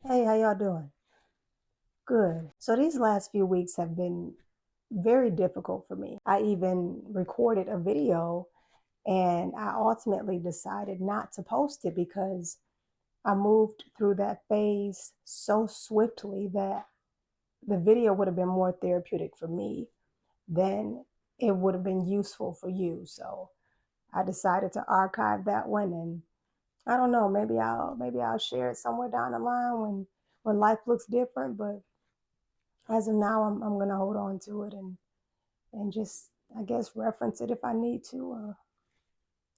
Hey, how y'all doing? Good. So these last few weeks have been very difficult for me. I even recorded a video and I ultimately decided not to post it because I moved through that phase so swiftly that the video would have been more therapeutic for me than it would have been useful for you. So I decided to archive that one, and I don't know, maybe I'll share it somewhere down the line when life looks different, but as of now, I'm gonna hold on to it and just, I guess, reference it if I need to, or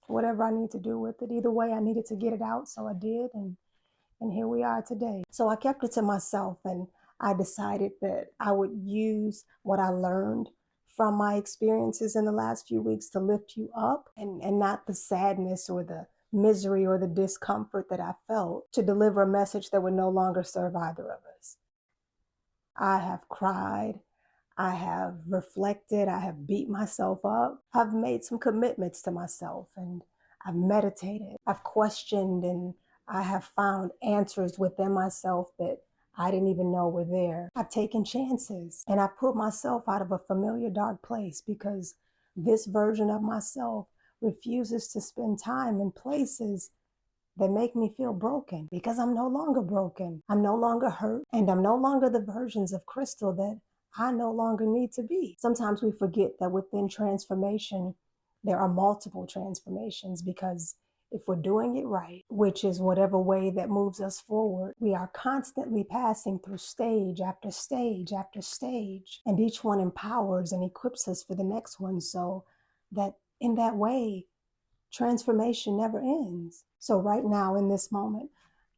whatever I need to do with it. Either way, I needed to get it out, so I did, and here we are today. So I kept it to myself, and I decided that I would use what I learned from my experiences in the last few weeks to lift you up, and not the sadness or the misery or the discomfort that I felt, to deliver a message that would no longer serve either of us. I have cried. I have reflected. I have beat myself up. I've made some commitments to myself, and I've meditated. I've questioned, and I have found answers within myself that I didn't even know were there. I've taken chances, and I put myself out of a familiar dark place because this version of myself refuses to spend time in places that make me feel broken, because I'm no longer broken. I'm no longer hurt, and I'm no longer the versions of Crystal that I no longer need to be. Sometimes we forget that within transformation, there are multiple transformations, because if we're doing it right, which is whatever way that moves us forward, we are constantly passing through stage after stage after stage, and each one empowers and equips us for the next one, so that in that way, transformation never ends. So, right now, in this moment,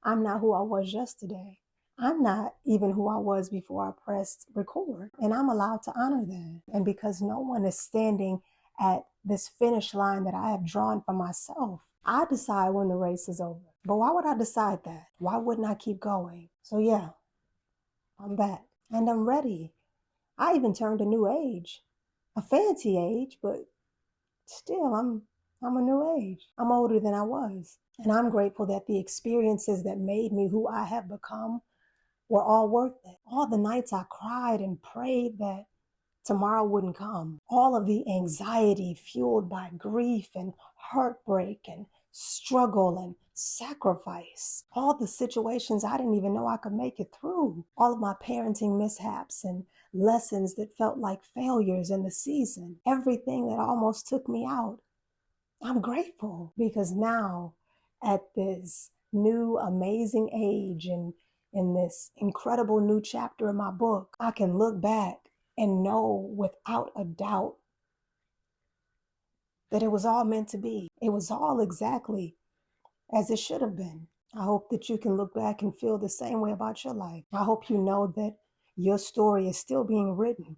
I'm not who I was yesterday. I'm not even who I was before I pressed record. And I'm allowed to honor that. And because no one is standing at this finish line that I have drawn for myself, I decide when the race is over. But why would I decide that? Why wouldn't I keep going? So, yeah, I'm back and I'm ready. I even turned a new age, a fancy age, but still, I'm a new age. I'm older than I was. And I'm grateful that the experiences that made me who I have become were all worth it. All the nights I cried and prayed that tomorrow wouldn't come. All of the anxiety fueled by grief and heartbreak and struggle and sacrifice. All the situations I didn't even know I could make it through. All of my parenting mishaps and lessons that felt like failures in the season. Everything that almost took me out. I'm grateful because now, at this new amazing age and in this incredible new chapter in my book, I can look back and know without a doubt that it was all meant to be. It was all exactly as it should have been. I hope that you can look back and feel the same way about your life. I hope you know that your story is still being written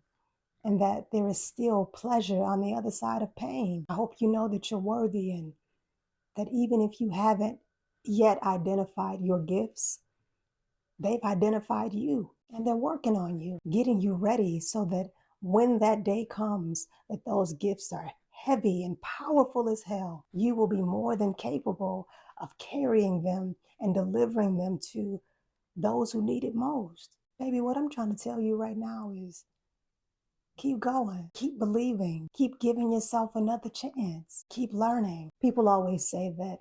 and that there is still pleasure on the other side of pain. I hope you know that you're worthy, and that even if you haven't yet identified your gifts, they've identified you, and they're working on you, getting you ready so that when that day comes, that those gifts are heavy and powerful as hell, you will be more than capable of carrying them and delivering them to those who need it most. Baby, what I'm trying to tell you right now is keep going, keep believing, keep giving yourself another chance, keep learning. People always say that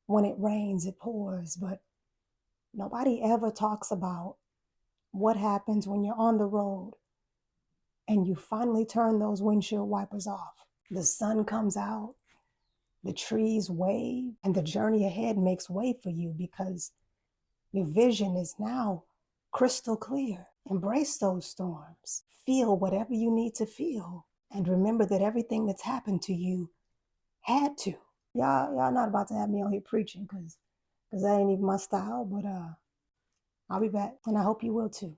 when it rains, it pours, but nobody ever talks about what happens when you're on the road and you finally turn those windshield wipers off. The sun comes out, the trees wave, and the journey ahead makes way for you because your vision is now crystal clear. Embrace those storms. Feel whatever you need to feel. And remember that everything that's happened to you had to. Y'all not about to have me on here preaching because that ain't even my style, but I'll be back, and I hope you will too.